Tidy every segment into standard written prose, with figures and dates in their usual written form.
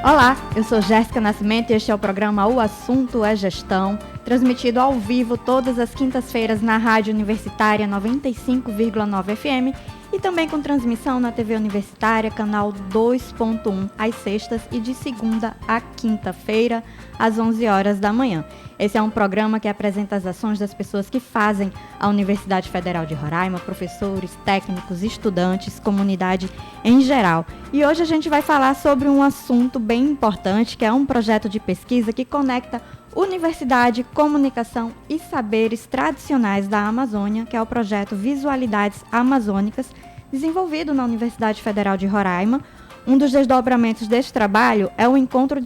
Olá, eu sou Jéssica Nascimento e este é o programa O Assunto é Gestão, transmitido ao vivo todas as quintas-feiras na Rádio Universitária 95,9 FM e também com transmissão na TV Universitária, canal 2.1, às sextas e de segunda a quinta-feira, às 11 horas da manhã. Esse é um programa que apresenta as ações das pessoas que fazem a Universidade Federal de Roraima, professores, técnicos, estudantes, comunidade em geral. E hoje a gente vai falar sobre um assunto bem importante, que é um projeto de pesquisa que conecta universidade, comunicação e saberes tradicionais da Amazônia, que é o projeto Visualidades Amazônicas, desenvolvido na Universidade Federal de Roraima. Um dos desdobramentos deste trabalho é o Encontro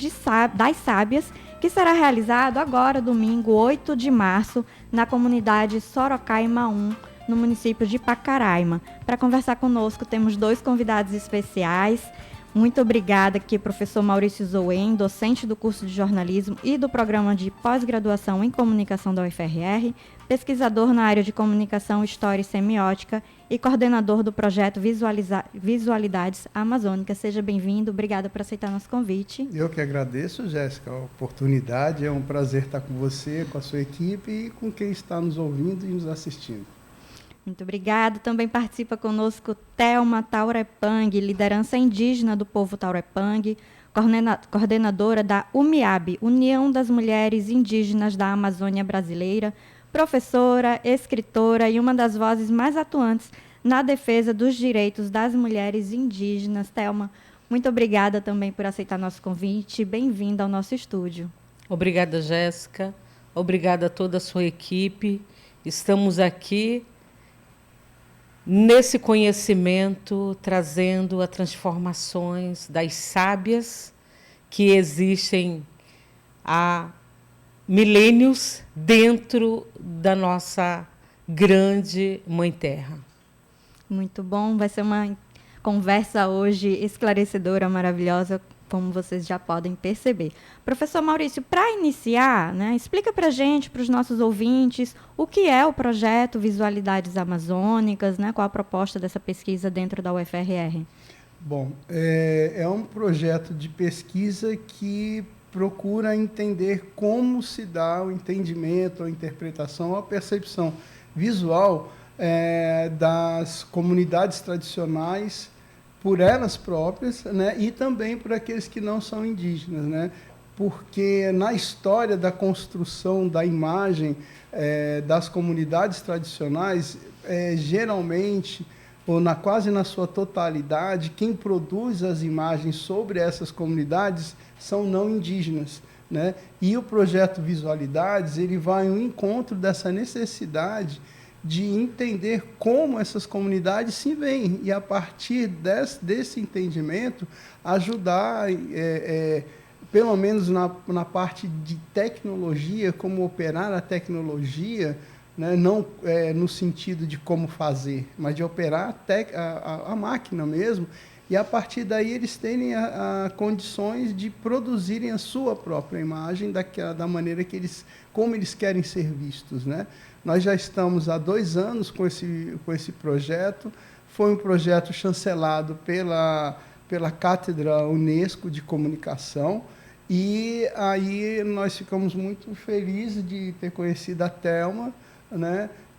das Sábias, que será realizado agora, domingo, 8 de março, na comunidade Sorocaima 1, no município de Pacaraima. Para conversar conosco, temos dois convidados especiais. Muito obrigada aqui, professor Maurício Zouen, docente do curso de jornalismo e do programa de pós-graduação em comunicação da UFRR, pesquisador na área de comunicação, história e semiótica e coordenador do projeto Visualidades Amazônicas. Seja bem-vindo, obrigada por aceitar nosso convite. Eu que agradeço, Jéssica, a oportunidade. É um prazer estar com você, com a sua equipe e com quem está nos ouvindo e nos assistindo. Muito obrigada. Também participa conosco Thelma Taurepang, liderança indígena do povo Taurepang, coordenadora da UMIAB, União das Mulheres Indígenas da Amazônia Brasileira, professora, escritora e uma das vozes mais atuantes na defesa dos direitos das mulheres indígenas. Thelma, muito obrigada também por aceitar nosso convite. Bem-vinda ao nosso estúdio. Obrigada, Jéssica. Obrigada a toda a sua equipe. Estamos aqui nesse conhecimento, trazendo as transformações das sábias que existem há milênios dentro da nossa grande Mãe Terra. Muito bom, vai ser uma conversa hoje esclarecedora, maravilhosa, como vocês já podem perceber. Professor Maurício, para iniciar, explica para a gente, para os nossos ouvintes, o que é o projeto Visualidades Amazônicas, qual a proposta dessa pesquisa dentro da UFRR? Bom, é um projeto de pesquisa que procura entender como se dá o entendimento, a interpretação, a percepção visual das comunidades tradicionais por elas próprias, e também por aqueles que não são indígenas, porque na história da construção da imagem das comunidades tradicionais, geralmente, ou quase na sua totalidade, quem produz as imagens sobre essas comunidades são não indígenas, E o projeto Visualidades, ele vai ao encontro dessa necessidade de entender como essas comunidades se veem e, a partir desse entendimento, ajudar, pelo menos na parte de tecnologia, como operar a tecnologia, não no sentido de como fazer, mas de operar a máquina mesmo, e, a partir daí, eles terem condições de produzirem a sua própria imagem da maneira como eles querem ser vistos, Nós já estamos há 2 anos com esse projeto. Foi um projeto chancelado pela Cátedra Unesco de Comunicação, e aí nós ficamos muito felizes de ter conhecido a Thelma,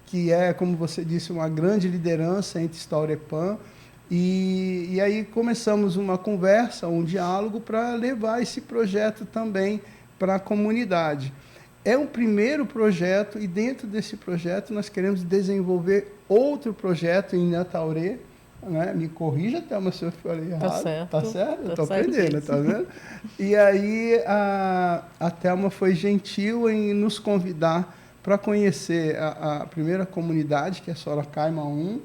que é, como você disse, uma grande liderança entre Taurepã, e aí começamos uma conversa, um diálogo para levar esse projeto também para a comunidade. É um primeiro projeto, e dentro desse projeto nós queremos desenvolver outro projeto em Inhataurê, Me corrija, Thelma, se eu falei errado. Tá certo. Tá certo? Tá Estou aprendendo, tá vendo? E aí a Thelma foi gentil em nos convidar para conhecer a primeira comunidade, que é Sorocaima 1,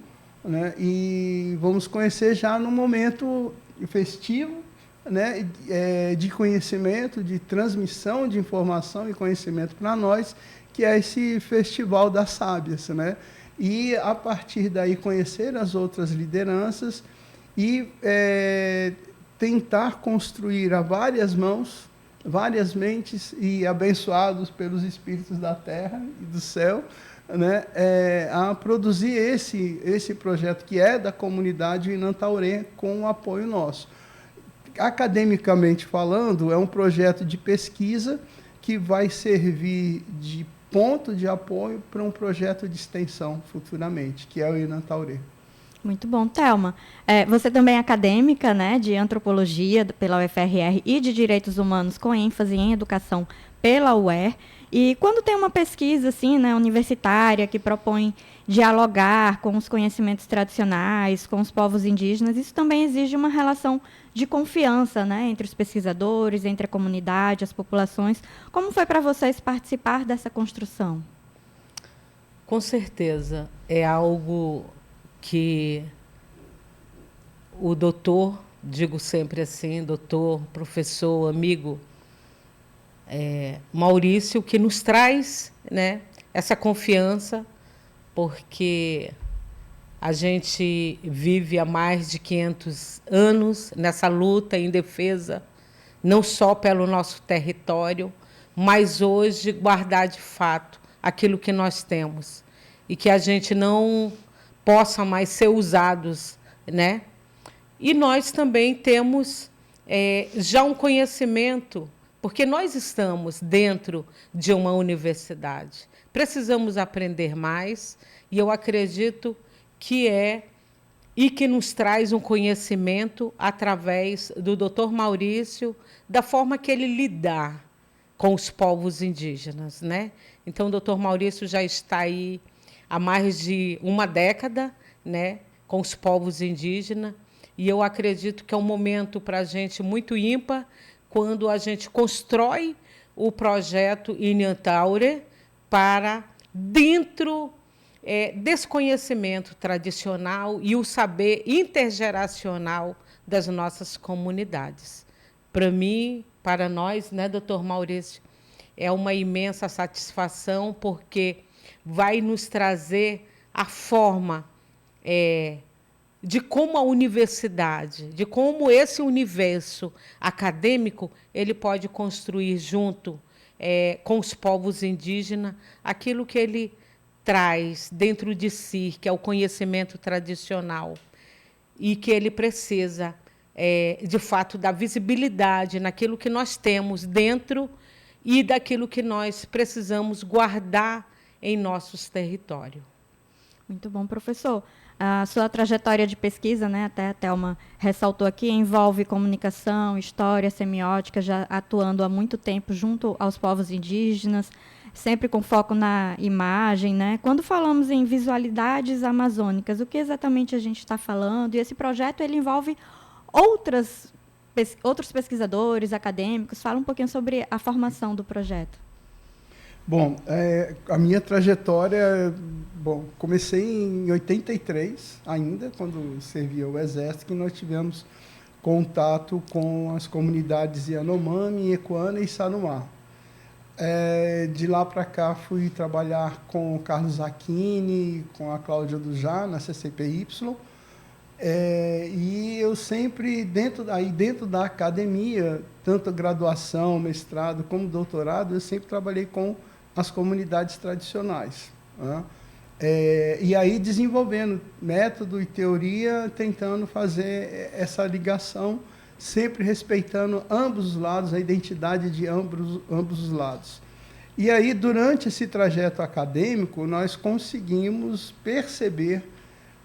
E vamos conhecer já no momento festivo, de conhecimento, de transmissão de informação e conhecimento para nós, que é esse Festival das Sábias, E, a partir daí, conhecer as outras lideranças e tentar construir a várias mãos, várias mentes, e abençoados pelos espíritos da terra e do céu, a produzir esse projeto que é da comunidade Inhataurê, com o apoio nosso. academicamente falando, é um projeto de pesquisa que vai servir de ponto de apoio para um projeto de extensão futuramente, que é o Inantaurê. Muito bom, Thelma. Você também é acadêmica, né, de antropologia pela UFRR e de direitos humanos com ênfase em educação pela UER. E quando tem uma pesquisa assim, né, universitária que propõe dialogar com os conhecimentos tradicionais, com os povos indígenas, isso também exige uma relação de confiança, né, entre os pesquisadores, entre a comunidade, as populações. Como foi para vocês participar dessa construção? Com certeza, é algo que o doutor, digo sempre assim, doutor, professor, amigo, Maurício, que nos traz, né, essa confiança, porque a gente vive há mais de 500 anos nessa luta em defesa, não só pelo nosso território, mas hoje guardar de fato aquilo que nós temos e que a gente não possa mais ser usados, né? E nós também temos já um conhecimento, porque nós estamos dentro de uma universidade. Precisamos aprender mais, e eu acredito que e que nos traz um conhecimento através do Dr. Maurício, da forma que ele lida com os povos indígenas, né? Então, o Dr. Maurício já está aí há mais de uma década, né, com os povos indígenas, e eu acredito que é um momento para a gente muito ímpar, quando a gente constrói o projeto Inhantaurê para dentro desse conhecimento tradicional e o saber intergeracional das nossas comunidades. Para mim, para nós, né, doutor Maurício, é uma imensa satisfação, porque vai nos trazer a forma de como a universidade, de como esse universo acadêmico ele pode construir junto com os povos indígenas aquilo que ele traz dentro de si, que é o conhecimento tradicional, e que ele precisa, de fato, dar visibilidade naquilo que nós temos dentro e daquilo que nós precisamos guardar em nossos territórios. Muito bom, professor. A sua trajetória de pesquisa, né, até a Thelma ressaltou aqui, envolve comunicação, história, semiótica, já atuando há muito tempo junto aos povos indígenas, sempre com foco na imagem, né? Quando falamos em visualidades amazônicas, o que exatamente a gente está falando? E esse projeto ele envolve outros pesquisadores, acadêmicos. Fala um pouquinho sobre a formação do projeto. Bom, a minha trajetória, comecei em 83 ainda, quando servia o Exército, que nós tivemos contato com as comunidades Yanomami, Equana e Sanumá. De lá para cá fui trabalhar com o Carlos Aquini, com a Cláudia Dujá, na CCPY, e eu sempre, dentro da academia, tanto graduação, mestrado como doutorado, eu sempre trabalhei com as comunidades tradicionais, né? E aí desenvolvendo método e teoria, tentando fazer essa ligação, sempre respeitando ambos os lados, a identidade de ambos os lados. E aí, durante esse trajeto acadêmico, nós conseguimos perceber,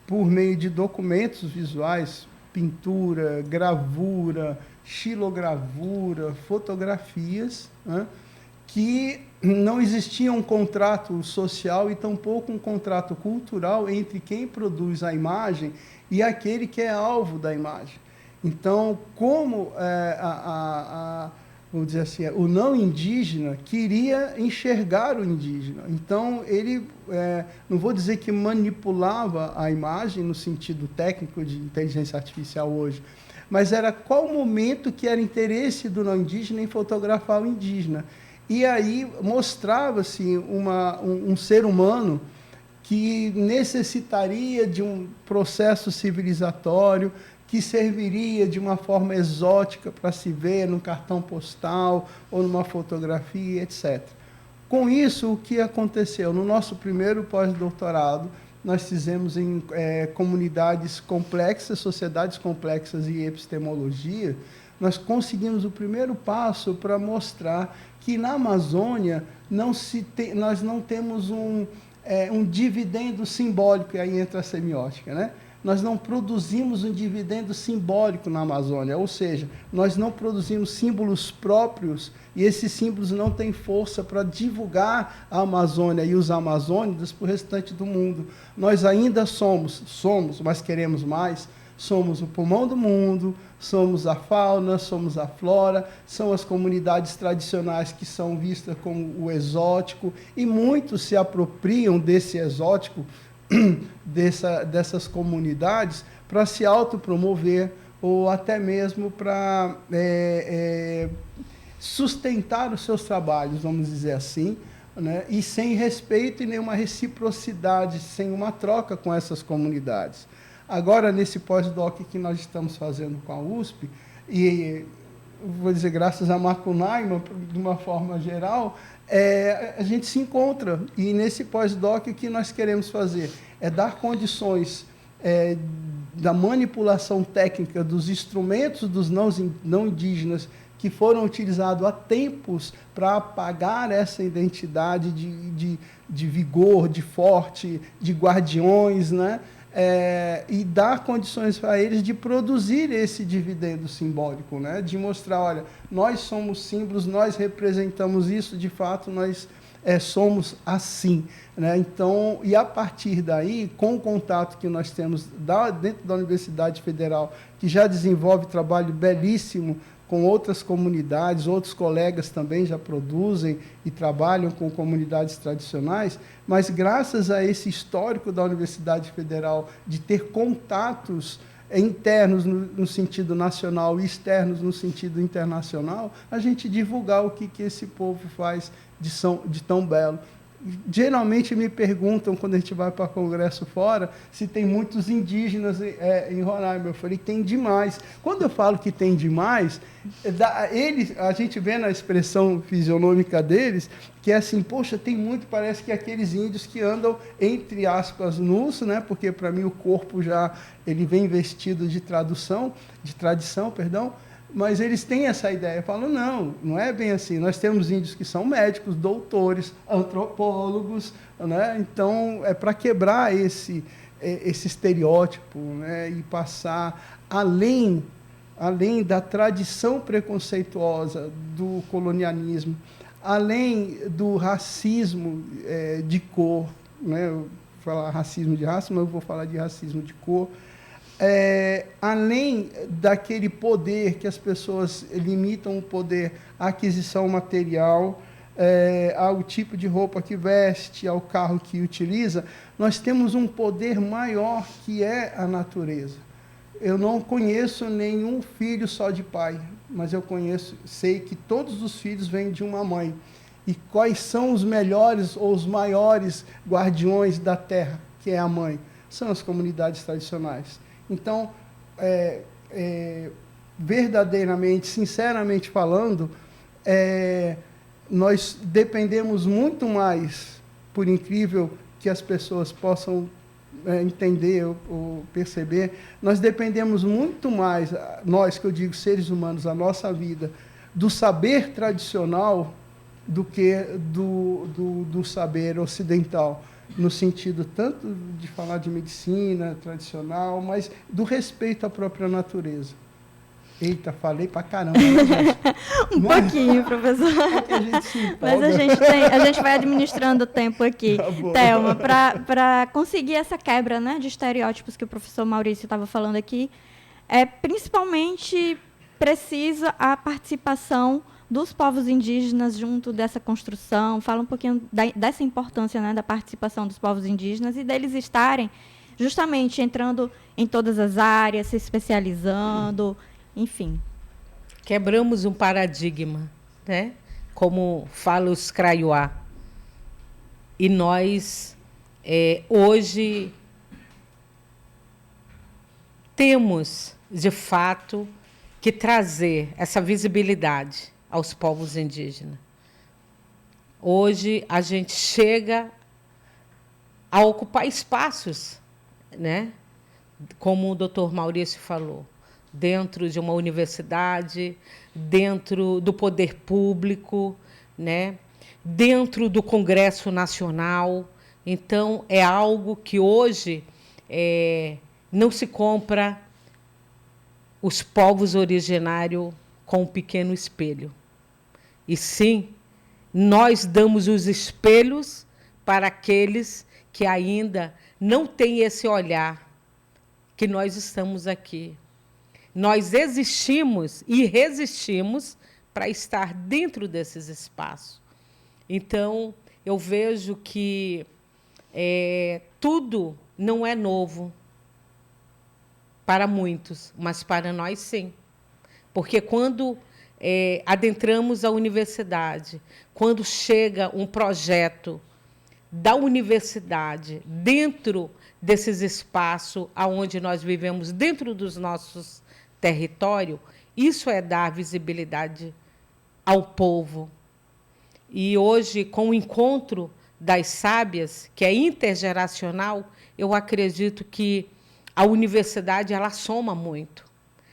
por meio de documentos visuais, pintura, gravura, xilogravura, fotografias, né, que não existia um contrato social e tampouco um contrato cultural entre quem produz a imagem e aquele que é alvo da imagem. Então, como vamos dizer assim, o não indígena queria enxergar o indígena, então ele, não vou dizer que manipulava a imagem no sentido técnico de inteligência artificial hoje, mas era qual o momento que era interesse do não indígena em fotografar o indígena. E aí mostrava-se um ser humano que necessitaria de um processo civilizatório, que serviria de uma forma exótica para se ver num cartão postal ou numa fotografia, etc. Com isso, o que aconteceu? No nosso primeiro pós-doutorado, nós fizemos em comunidades complexas, sociedades complexas e epistemologia, nós conseguimos o primeiro passo para mostrar que na Amazônia nós não temos um dividendo simbólico, e aí entra a semiótica, né? Nós não produzimos um dividendo simbólico na Amazônia, ou seja, nós não produzimos símbolos próprios e esses símbolos não têm força para divulgar a Amazônia e os amazônicos para o restante do mundo. Nós ainda somos, mas queremos mais, somos o pulmão do mundo, somos a fauna, somos a flora, são as comunidades tradicionais que são vistas como o exótico, e muitos se apropriam desse exótico, dessas comunidades, para se autopromover ou até mesmo para sustentar os seus trabalhos, vamos dizer assim, né? E sem respeito e nenhuma reciprocidade, sem uma troca com essas comunidades. Agora, nesse pós-doc que nós estamos fazendo com a USP, e vou dizer graças a Macunaíma, de uma forma geral, a gente se encontra, e nesse pós-doc o que nós queremos fazer é dar condições da manipulação técnica dos instrumentos dos não indígenas que foram utilizados há tempos para apagar essa identidade de vigor, de forte, de guardiões, né? E dar condições para eles de produzir esse dividendo simbólico, né? De mostrar, olha, nós somos símbolos, nós representamos isso, de fato, nós somos assim, né? Então, e a partir daí, com o contato que nós temos dentro da Universidade Federal, que já desenvolve trabalho belíssimo com outras comunidades, outros colegas também já produzem e trabalham com comunidades tradicionais, mas graças a esse histórico da Universidade Federal de ter contatos internos no sentido nacional e externos no sentido internacional, a gente divulgar o que esse povo faz de tão belo. Geralmente me perguntam, quando a gente vai para congresso fora, se tem muitos indígenas em Roraima. Eu falei, tem demais. Quando eu falo que tem demais, a gente vê na expressão fisionômica deles, que é assim, poxa, tem muito, parece que aqueles índios que andam, entre aspas, nus, né? Porque para mim o corpo ele vem vestido de tradição, mas eles têm essa ideia. Eu falo, não é bem assim. Nós temos índios que são médicos, doutores, antropólogos, né? Então, é para quebrar esse estereótipo, né? E passar além da tradição preconceituosa do colonialismo, além do racismo de cor, né? Eu vou falar racismo de raça, mas eu vou falar de racismo de cor, além daquele poder que as pessoas limitam o poder à aquisição material, ao tipo de roupa que veste, ao carro que utiliza, nós temos um poder maior que é a natureza. Eu não conheço nenhum filho só de pai, mas eu sei que todos os filhos vêm de uma mãe. E quais são os melhores ou os maiores guardiões da terra, que é a mãe? São as comunidades tradicionais. Então, verdadeiramente, sinceramente falando, nós dependemos muito mais, por incrível que as pessoas possam entender ou perceber, nós dependemos muito mais, nós que eu digo seres humanos, a nossa vida, do saber tradicional do que do saber ocidental, no sentido tanto de falar de medicina tradicional, mas do respeito à própria natureza. Eita, falei pra caramba, né, gente? Pouquinho, professor. É que a gente se empolga. Mas a gente vai administrando o tempo aqui, Tá bom. Thelma, para conseguir essa quebra, né, de estereótipos que o professor Maurício estava falando aqui, principalmente precisa a participação dos povos indígenas junto dessa construção. Fala um pouquinho dessa importância, né, da participação dos povos indígenas e deles estarem justamente entrando em todas as áreas, se especializando, enfim. Quebramos um paradigma, né? Como fala os Craiuá. E nós, hoje, temos, de fato, que trazer essa visibilidade aos povos indígenas. Hoje, a gente chega a ocupar espaços, né? Como o doutor Maurício falou. dentro de uma universidade, dentro do poder público, né? Dentro do Congresso Nacional. Então, é algo que hoje não se compra os povos originários com um pequeno espelho. E sim, nós damos os espelhos para aqueles que ainda não têm esse olhar, que nós estamos aqui. Nós existimos e resistimos para estar dentro desses espaços. Então, eu vejo que tudo não é novo para muitos, mas para nós, sim. Porque quando adentramos a universidade, quando chega um projeto da universidade dentro desses espaços onde nós vivemos, dentro dos nossos territórios, isso é dar visibilidade ao povo. E hoje, com o encontro das sábias, que é intergeracional, eu acredito que a universidade ela soma muito.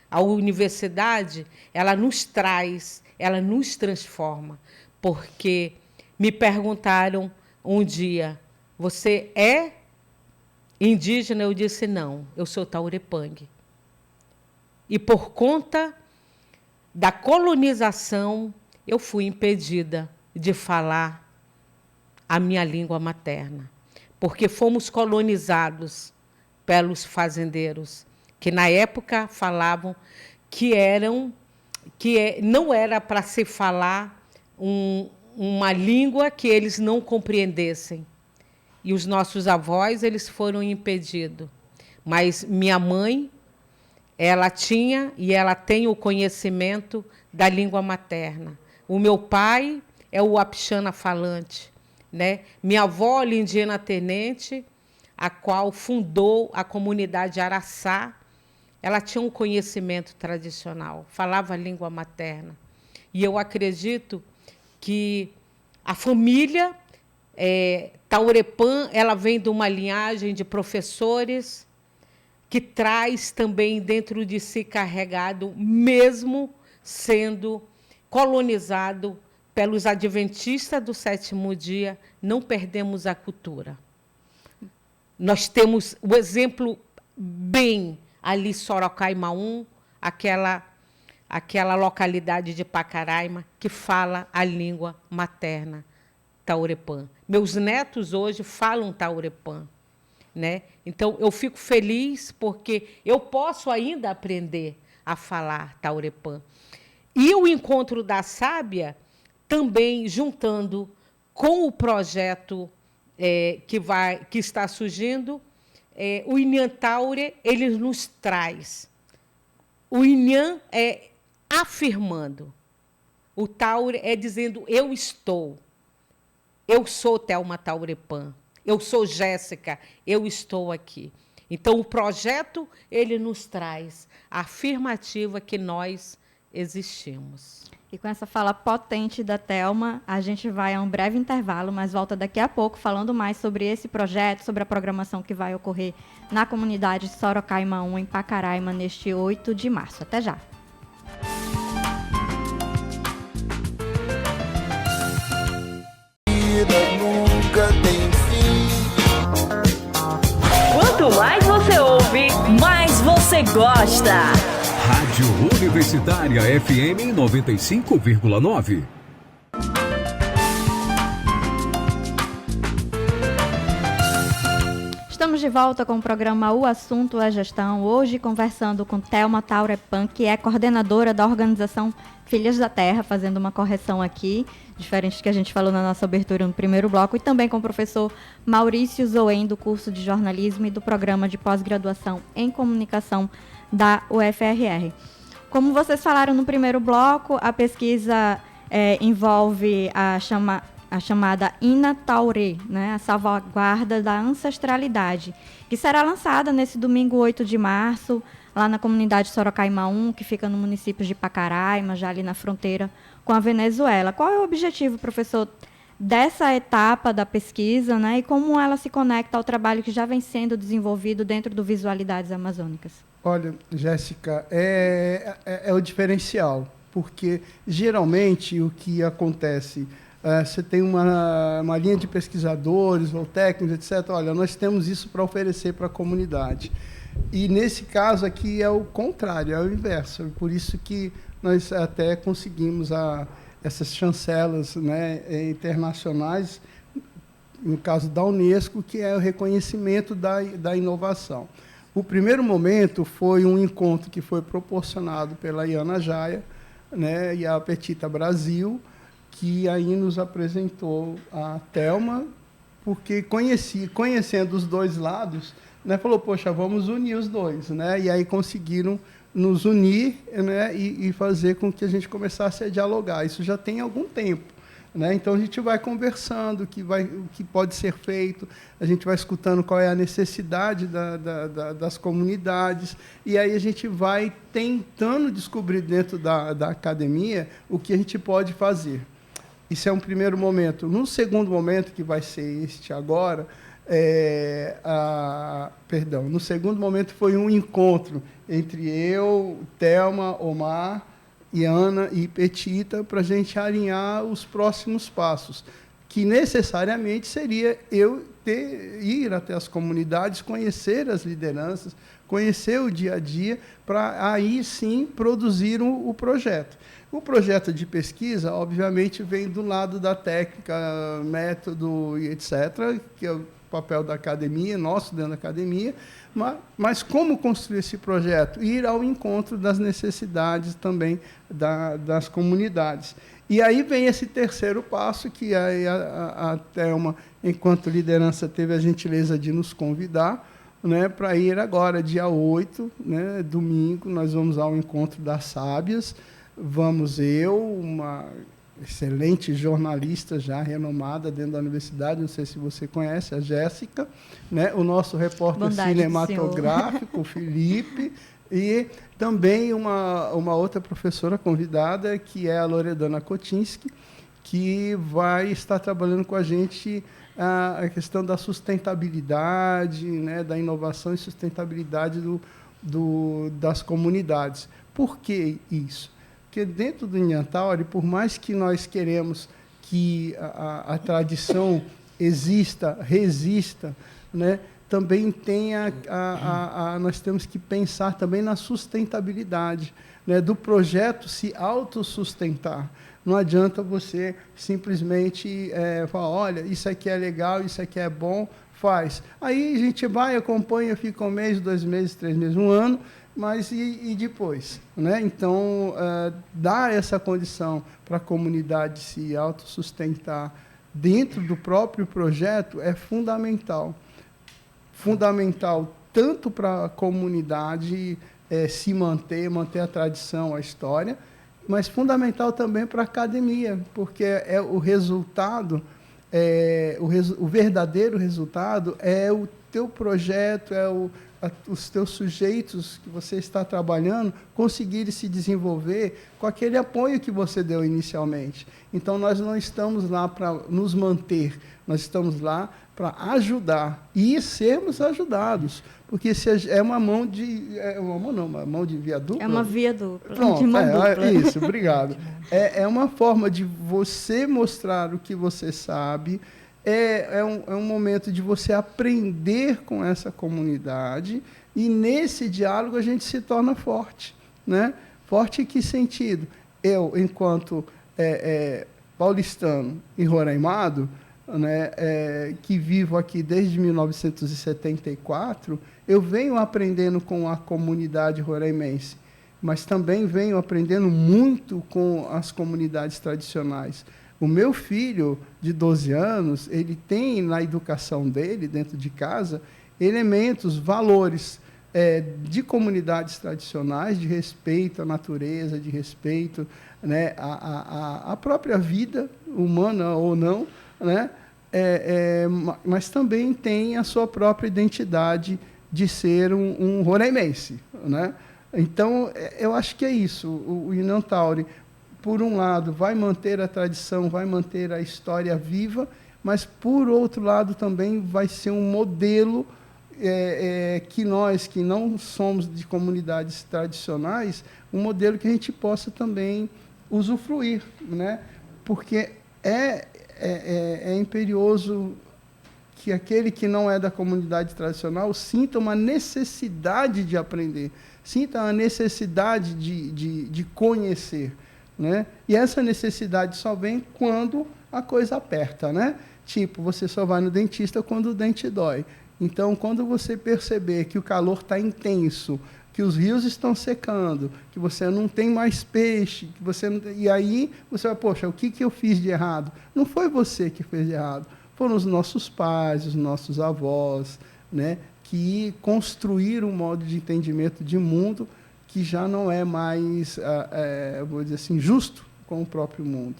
A universidade ela nos traz, ela nos transforma. Porque me perguntaram um dia, você é indígena? Eu disse, não, eu sou Taurepang. E por conta da colonização, eu fui impedida de falar a minha língua materna, porque fomos colonizados pelos fazendeiros, que na época falavam que não era para se falar uma língua que eles não compreendessem. E os nossos avós eles foram impedidos. Mas minha mãe, ela tinha e ela tem o conhecimento da língua materna. O meu pai é o Apixana falante, né? Minha avó, Lindina Tenente, a qual fundou a comunidade Araçá, ela tinha um conhecimento tradicional, falava a língua materna. E eu acredito que a família Taurepã, ela vem de uma linhagem de professores que traz também dentro de si carregado, mesmo sendo colonizado pelos adventistas do sétimo dia, não perdemos a cultura. Nós temos o exemplo bem ali, Sorocaimaú, aquela localidade de Pacaraima, que fala a língua materna, Taurepã. Meus netos hoje falam Taurepã, né? Então, eu fico feliz porque eu posso ainda aprender a falar Taurepã. E o Encontro da Sábia, também juntando com o projeto que está surgindo, o Inhã Taure, ele nos traz. O Inhã é afirmando. O Taure é dizendo, eu estou. Eu sou Thelma Taurepã. Eu sou Jéssica. Eu estou aqui. Então, o projeto, ele nos traz a afirmativa que nós existimos. E com essa fala potente da Thelma, a gente vai a um breve intervalo, mas volta daqui a pouco falando mais sobre esse projeto, sobre a programação que vai ocorrer na comunidade Sorocaimaú, em Pacaraima, neste 8 de março. Até já! Nunca tem fim. Quanto mais você ouve, mais você gosta. Rádio Universitária FM 95,9. Estamos de volta com o programa O Assunto é Gestão, hoje conversando com Thelma Taurepã, que é coordenadora da organização Filhas da Terra, fazendo uma correção aqui, diferente do que a gente falou na nossa abertura no primeiro bloco, e também com o professor Maurício Zoen, do curso de jornalismo e do programa de pós-graduação em comunicação da UFRR. Como vocês falaram no primeiro bloco, a pesquisa envolve a chamada Inhã Taure, né, a salvaguarda da ancestralidade, que será lançada nesse domingo 8 de março, lá na comunidade Sorocaimaú, que fica no município de Pacaraima, já ali na fronteira com a Venezuela. Qual é o objetivo, professor, dessa etapa da pesquisa, né, e como ela se conecta ao trabalho que já vem sendo desenvolvido dentro do Visualidades Amazônicas? Olha, Jéssica, é o diferencial, porque geralmente o que acontece, você tem uma linha de pesquisadores ou técnicos, etc. Olha, nós temos isso para oferecer para a comunidade. E nesse caso aqui é o contrário, é o inverso. Por isso que nós até conseguimos essas chancelas, né, internacionais, no caso da Unesco, que é o reconhecimento da inovação. O primeiro momento foi um encontro que foi proporcionado pela Iana Jaya, né, e a Petita Brasil, que aí nos apresentou a Thelma, porque conhecendo os dois lados, né, falou, poxa, vamos unir os dois, né, e aí conseguiram nos unir, né, e fazer com que a gente começasse a dialogar. Isso já tem algum tempo, né? Então a gente vai conversando o que pode ser feito, a gente vai escutando qual é a necessidade das comunidades, e aí a gente vai tentando descobrir dentro da academia o que a gente pode fazer. Isso é um primeiro momento. No segundo momento, que vai ser este agora, no segundo momento foi um encontro entre eu, Thelma, Omar, Iana e Petita, para a gente alinhar os próximos passos, que necessariamente seria eu ir até as comunidades, conhecer as lideranças, conhecer o dia a dia, para aí sim produzir o projeto. O projeto de pesquisa, obviamente, vem do lado da técnica, método e etc., que é o papel da academia, nosso dentro da academia, mas como construir esse projeto? Ir ao encontro das necessidades também das comunidades. E aí vem esse terceiro passo, que a Thelma, enquanto liderança, teve a gentileza de nos convidar, né, para ir agora, dia 8, né, domingo, nós vamos ao encontro das sábias. Vamos uma excelente jornalista já renomada dentro da universidade, não sei se você conhece, a Jéssica, né? O nosso repórter cinematográfico, o Felipe, e também uma outra professora convidada, que é a Loredana Kotinski, que vai estar trabalhando com a gente a questão da sustentabilidade, né? Da inovação e sustentabilidade das comunidades. Por que isso? Porque dentro do Inhantauri, por mais que nós queremos que a tradição exista, resista, né, também tem nós temos que pensar também na sustentabilidade, né, do projeto se autossustentar. Não adianta você simplesmente falar, olha, isso aqui é legal, isso aqui é bom, faz. Aí a gente vai, acompanha, fica 1 mês, 2 meses, 3 meses, 1 ano, mas e depois? Né? Então, dar essa condição para a comunidade se autossustentar dentro do próprio projeto é fundamental. Fundamental tanto para a comunidade se manter a tradição, a história, mas fundamental também para a academia, porque o resultado, o verdadeiro resultado é o teu projeto, os teus sujeitos que você está trabalhando conseguirem se desenvolver com aquele apoio que você deu inicialmente. Então, nós não estamos lá para nos manter, nós estamos lá para ajudar e sermos ajudados, porque se é uma mão de... uma mão de via dupla? É uma via dupla. Pronto, de mão dupla. Isso, obrigado. É uma forma de você mostrar o que você sabe, é um momento de você aprender com essa comunidade, e nesse diálogo a gente se torna forte. Né? Forte em que sentido? Eu, enquanto paulistano e roraimado, né, que vivo aqui desde 1974, eu venho aprendendo com a comunidade roraimense, mas também venho aprendendo muito com as comunidades tradicionais. O meu filho, de 12 anos, ele tem na educação dele, dentro de casa, elementos, valores de comunidades tradicionais, de respeito à natureza, de respeito, né, à própria vida, humana ou não, né, mas também tem a sua própria identidade de ser um roraimense. Né? Então, eu acho que é isso. O Inhantauri, por um lado, vai manter a tradição, vai manter a história viva, mas, por outro lado, também vai ser um modelo que nós, que não somos de comunidades tradicionais, um modelo que a gente possa também usufruir, né? Porque é imperioso que aquele que não é da comunidade tradicional sinta uma necessidade de aprender, sinta a necessidade de conhecer, né? E essa necessidade só vem quando a coisa aperta, né? Tipo, você só vai no dentista quando o dente dói. Então, quando você perceber que o calor está intenso, que os rios estão secando, que você não tem mais peixe, que você não tem... E aí você vai, poxa, o que eu fiz de errado? Não foi você que fez de errado, foram os nossos pais, os nossos avós, né, que construíram um modo de entendimento de mundo que já não é mais, vou dizer assim, justo com o próprio mundo.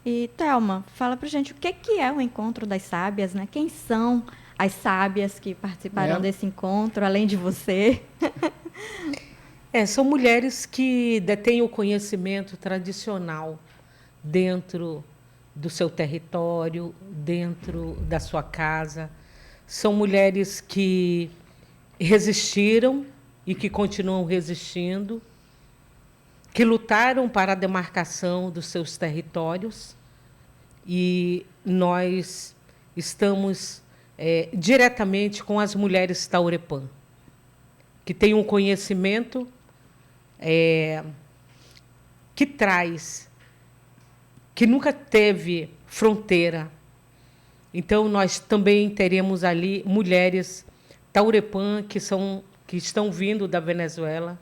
E, Thelma, fala pra gente o que é o Encontro das Sábias, né? Quem são as sábias que participaram desse encontro, além de você? São mulheres que detêm o conhecimento tradicional dentro do seu território, dentro da sua casa. São mulheres que resistiram e que continuam resistindo, que lutaram para a demarcação dos seus territórios, e nós estamos diretamente com as mulheres Taurepã, que têm um conhecimento que traz, que nunca teve fronteira. Então, nós também teremos ali mulheres Taurepã que estão vindo da Venezuela,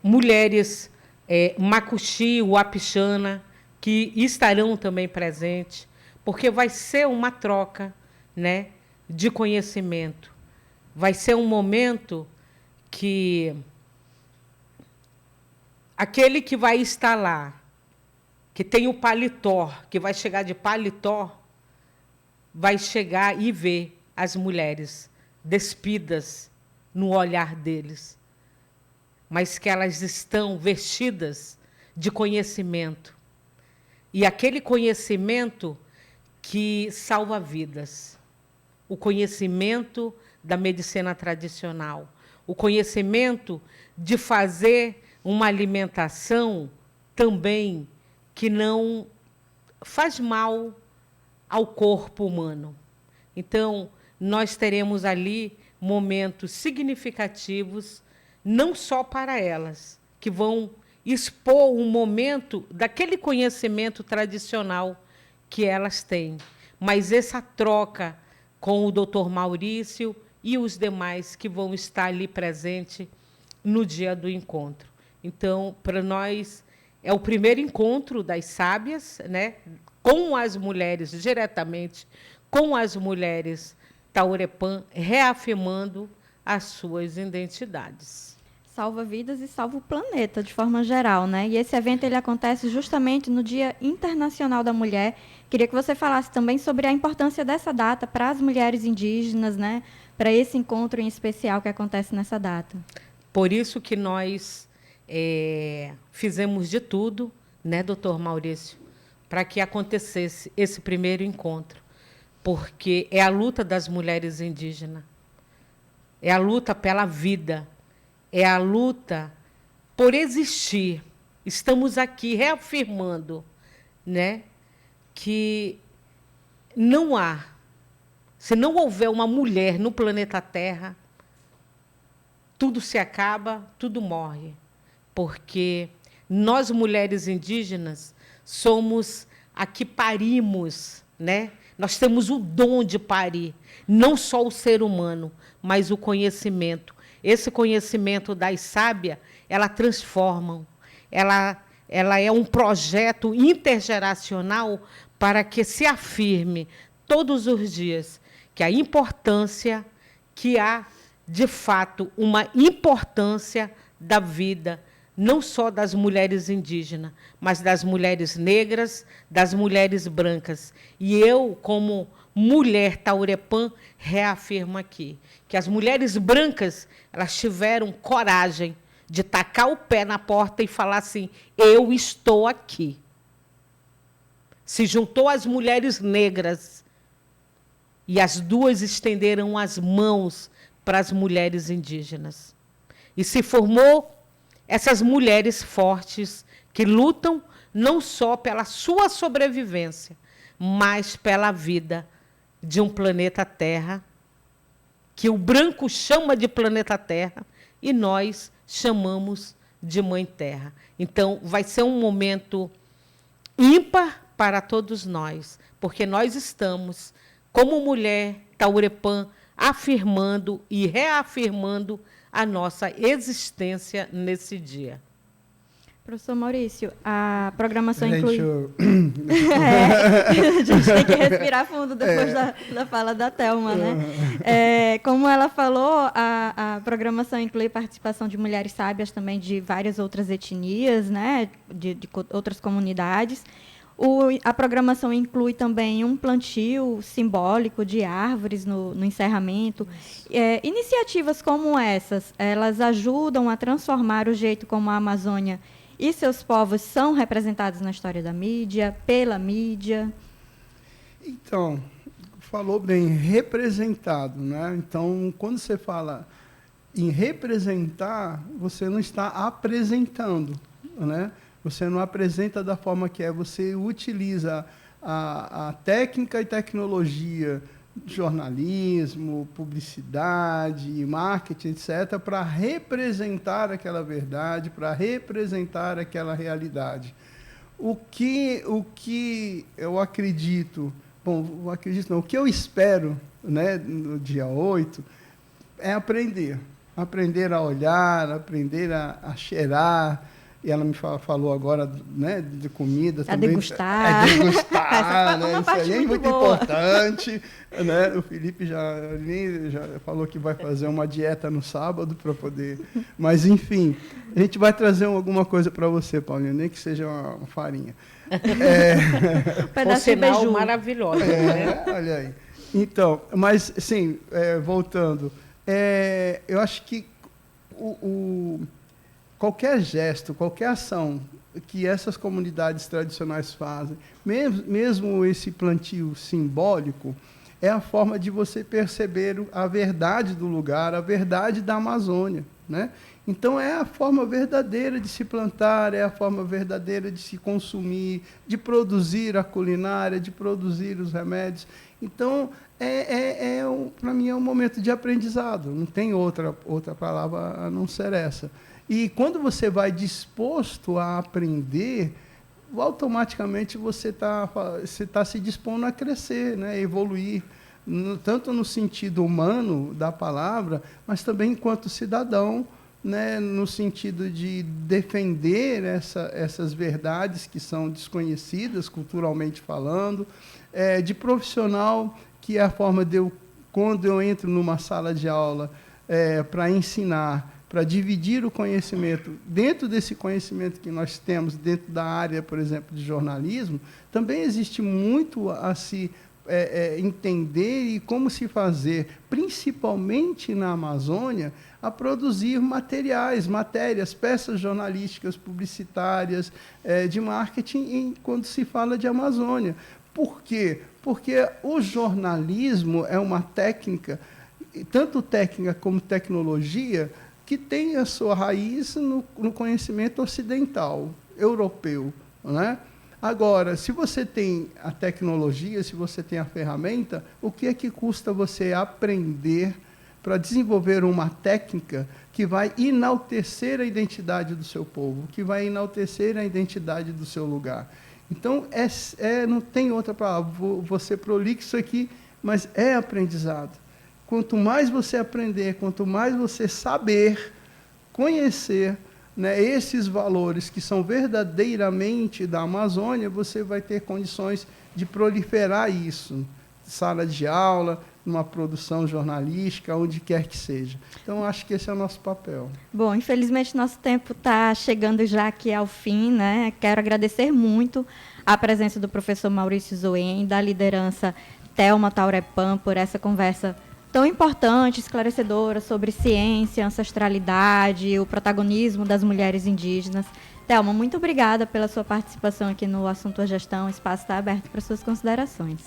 mulheres Macuxi, Uapixana, que estarão também presentes, porque vai ser uma troca, né, de conhecimento. Vai ser um momento que aquele que vai estar lá, que tem o paletó, que vai chegar de paletó, vai chegar e ver as mulheres despidas no olhar deles, mas que elas estão vestidas de conhecimento. E aquele conhecimento que salva vidas, o conhecimento da medicina tradicional, o conhecimento de fazer uma alimentação também que não faz mal ao corpo humano. Então, nós teremos ali momentos significativos, não só para elas, que vão expor um momento daquele conhecimento tradicional que elas têm, mas essa troca com o Dr. Maurício e os demais que vão estar ali presentes no dia do encontro. Então, para nós, é o primeiro encontro das sábias, né, com as mulheres, diretamente com as mulheres Taurepã, reafirmando as suas identidades. Salva vidas e salva o planeta, de forma geral, né? E esse evento ele acontece justamente no Dia Internacional da Mulher. Queria que você falasse também sobre a importância dessa data para as mulheres indígenas, né? Para esse encontro em especial que acontece nessa data. Por isso que nós fizemos de tudo, né, doutor Maurício, para que acontecesse esse primeiro encontro, porque é a luta das mulheres indígenas, é a luta pela vida, é a luta por existir. Estamos aqui reafirmando, né, que não há, se não houver uma mulher no planeta Terra, tudo se acaba, tudo morre. Porque nós, mulheres indígenas, somos a que parimos, né? Nós temos o dom de parir, não só o ser humano, mas o conhecimento. Esse conhecimento das sábias, ela transforma, ela é um projeto intergeracional para que se afirme todos os dias que a importância, que há, de fato, uma importância da vida, não só das mulheres indígenas, mas das mulheres negras, das mulheres brancas. E eu, como mulher Taurepã, reafirmo aqui que as mulheres brancas, elas tiveram coragem de tacar o pé na porta e falar assim: eu estou aqui. Se juntou às mulheres negras e as duas estenderam as mãos para as mulheres indígenas. E se formou essas mulheres fortes que lutam não só pela sua sobrevivência, mas pela vida de um planeta Terra, que o branco chama de planeta Terra e nós chamamos de Mãe Terra. Então, vai ser um momento ímpar para todos nós, porque nós estamos, como mulher Taurepã, afirmando e reafirmando a nossa existência nesse dia. Professor Maurício, a programação inclui... A gente tem que respirar fundo depois da fala da Thelma, né? Como ela falou, a programação inclui participação de mulheres sábias também de várias outras etnias, né? De outras comunidades. A programação inclui também um plantio simbólico de árvores no encerramento. Iniciativas como essas, elas ajudam a transformar o jeito como a Amazônia e seus povos são representados na história da mídia, pela mídia? Então, falou bem, representado, né? Então, quando você fala em representar, você não está apresentando, né? Você não apresenta da forma que é, você utiliza a técnica e tecnologia, jornalismo, publicidade, marketing, etc., para representar aquela verdade, para representar aquela realidade. O que eu acredito, o que eu espero, né, no dia 8, é aprender a olhar, aprender a cheirar. E ela me falou agora, né, de comida também. Degustar. Degustar, né? Isso aí é muito boa. Importante. Né? O Felipe já falou que vai fazer uma dieta no sábado para poder... Mas, enfim, a gente vai trazer alguma coisa para você, Paulinha, nem que seja uma farinha. Por sinal, maravilhosa. Né? Olha aí. Então, mas, sim, voltando, eu acho que qualquer gesto, qualquer ação que essas comunidades tradicionais fazem, mesmo esse plantio simbólico, é a forma de você perceber a verdade do lugar, a verdade da Amazônia, né? Então, é a forma verdadeira de se plantar, é a forma verdadeira de se consumir, de produzir a culinária, de produzir os remédios. Então, para mim, é um momento de aprendizado, não tem outra palavra a não ser essa. E quando você vai disposto a aprender, automaticamente você está se dispondo a crescer, né, a evoluir, tanto no sentido humano da palavra, mas também enquanto cidadão, né, no sentido de defender essas verdades que são desconhecidas, culturalmente falando, de profissional, que é a forma de quando eu entro numa sala de aula para ensinar, para dividir o conhecimento, dentro desse conhecimento que nós temos, dentro da área, por exemplo, de jornalismo, também existe muito a se entender e como se fazer, principalmente na Amazônia, a produzir matérias, peças jornalísticas, publicitárias, de marketing, quando se fala de Amazônia. Por quê? Porque o jornalismo é uma técnica, tanto técnica como tecnologia, que tem a sua raiz no conhecimento ocidental, europeu, né? Agora, se você tem a tecnologia, se você tem a ferramenta, o que é que custa você aprender para desenvolver uma técnica que vai enaltecer a identidade do seu povo, que vai enaltecer a identidade do seu lugar? Então, não tem outra palavra, vou ser prolixo aqui, mas é aprendizado. Quanto mais você aprender, quanto mais você saber, conhecer, né, esses valores que são verdadeiramente da Amazônia, você vai ter condições de proliferar isso. Sala de aula, numa produção jornalística, onde quer que seja. Então, acho que esse é o nosso papel. Bom, infelizmente, nosso tempo está chegando já aqui ao fim, né? Quero agradecer muito a presença do professor Maurício Zoen, da liderança Thelma Taurepã, por essa conversa tão importante, esclarecedora, sobre ciência, ancestralidade, o protagonismo das mulheres indígenas. Thelma, muito obrigada pela sua participação aqui no Assunto a Gestão. O espaço está aberto para suas considerações.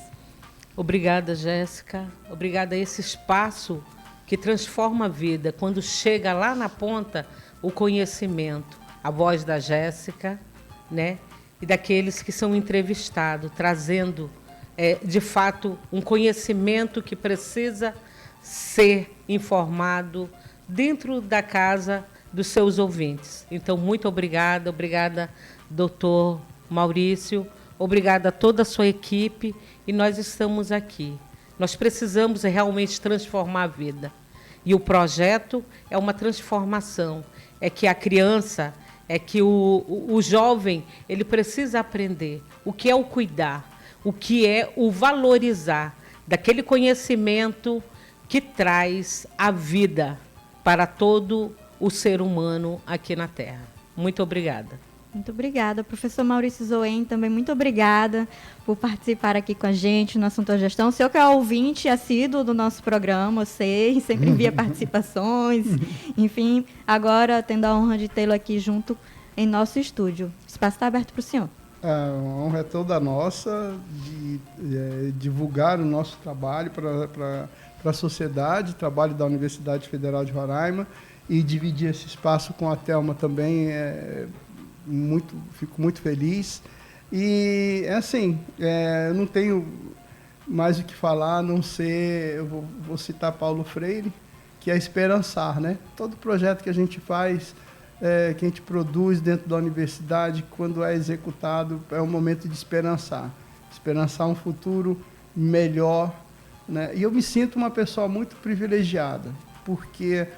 Obrigada, Jéssica. Obrigada a esse espaço que transforma a vida. Quando chega lá na ponta, o conhecimento. A voz da Jéssica, né? E daqueles que são entrevistados, trazendo, de fato, um conhecimento que precisa ser informado dentro da casa dos seus ouvintes. Então, muito obrigada, doutor Maurício, obrigada a toda a sua equipe, e nós estamos aqui. Nós precisamos realmente transformar a vida. E o projeto é uma transformação, é que a criança, é que o jovem, ele precisa aprender o que é o cuidar, o que é o valorizar daquele conhecimento que traz a vida para todo o ser humano aqui na Terra. Muito obrigada. Muito obrigada. Professor Maurício Zoen, também muito obrigada por participar aqui com a gente no Assunto à Gestão. O senhor que é ouvinte assíduo do nosso programa, eu sei, sempre envia participações. Enfim, agora tendo a honra de tê-lo aqui junto em nosso estúdio. O espaço está aberto para o senhor. A honra é toda nossa de divulgar o nosso trabalho para a sociedade, trabalho da Universidade Federal de Roraima, e dividir esse espaço com a Thelma também. Fico muito feliz. E assim, eu não tenho mais o que falar, a não ser, eu vou citar Paulo Freire, que é esperançar, né? Todo projeto que a gente faz, que a gente produz dentro da universidade, quando é executado, é um momento de esperançar um futuro melhor, né? E eu me sinto uma pessoa muito privilegiada, porque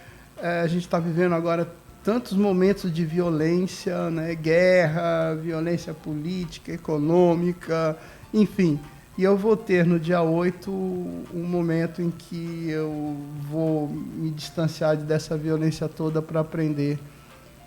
a gente está vivendo agora tantos momentos de violência, né? Guerra, violência política, econômica, enfim. E eu vou ter no dia 8 um momento em que eu vou me distanciar dessa violência toda para aprender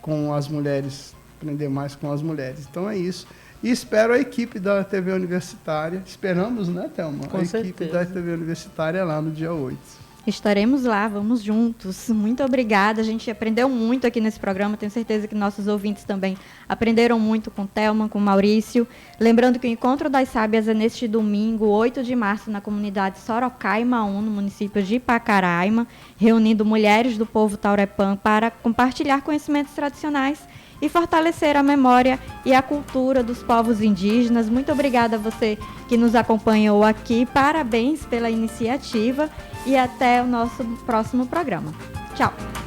com as mulheres, aprender mais com as mulheres. Então é isso. E espero a equipe da TV Universitária. Esperamos, né, Thelma? Com certeza. Equipe da TV Universitária lá no dia 8. Estaremos lá, vamos juntos. Muito obrigada, a gente aprendeu muito aqui nesse programa, tenho certeza que nossos ouvintes também aprenderam muito com Thelma, com Maurício. Lembrando que o Encontro das Sábias é neste domingo, 8 de março, na comunidade Sorocaima 1, no município de Pacaraima, reunindo mulheres do povo Taurepã para compartilhar conhecimentos tradicionais e fortalecer a memória e a cultura dos povos indígenas. Muito obrigada a você que nos acompanhou aqui, parabéns pela iniciativa e até o nosso próximo programa. Tchau!